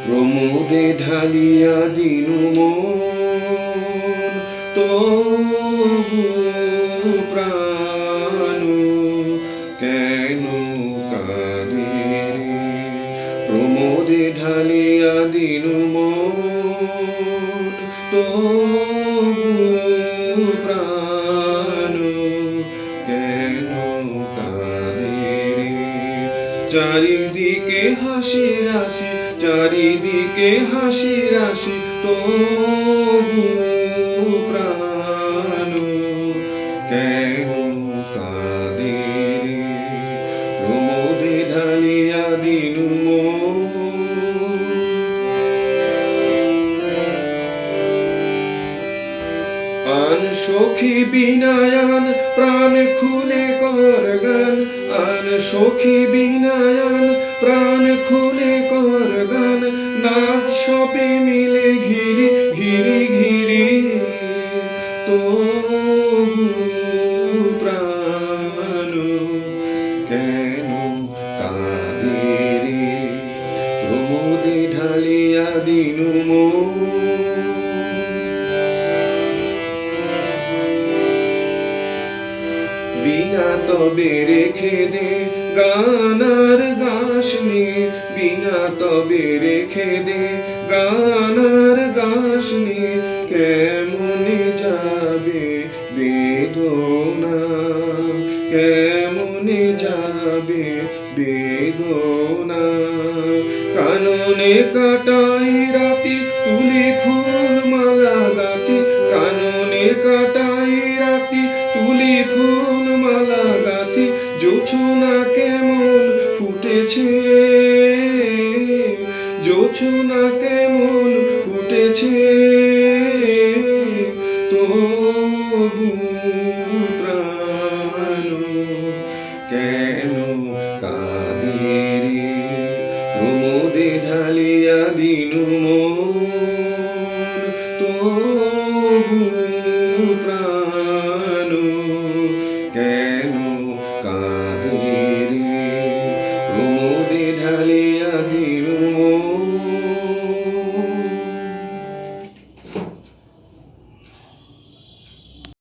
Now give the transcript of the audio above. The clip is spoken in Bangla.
প্রমোদে ঢালিয়া দিনু মন তবু প্রাণ কেন কাঁদে রে? প্রমোদে ঢালিয়া দিনু মন তবু প্রাণ কেন কাঁদে রে? চারিদিকে হাসি রাশি, চারিদিকে হাসি রাশি, তবু প্রাণ কেন কাঁদে রে? প্রমোদে ঢালিয়া দিনু মন। আন সখী বিনায়ান প্রাণ খুলে কর গান, আন সখী বিনায়ান প্রাণ খুলে কর গান, নাচ সবে মিলে ঘিরি ঘিরি ঘিরি, তবু প্রাণ কেন কাঁদে রে? প্রমোদে ঢালিয়া দিনু মন। বিনা তবে রেখে দে গানার গাস নে, বিনা তবে রেখে দে গানার গাস নে, কেমনে যাবে বেদনা, কেমনে যাবে বেদনা? কাননে কাটাই রাতি তুলি ফুল মালা গাতি, কাননে কাটাই রাতি তুলি ফুল মালা গাতি, জোছনা কেমন ফুটেছে, জোছনা কেমন ফুটেছে, তবু প্রাণ কেন কাঁদে রে? প্রমোদে ঢালিয়া দিনু মন।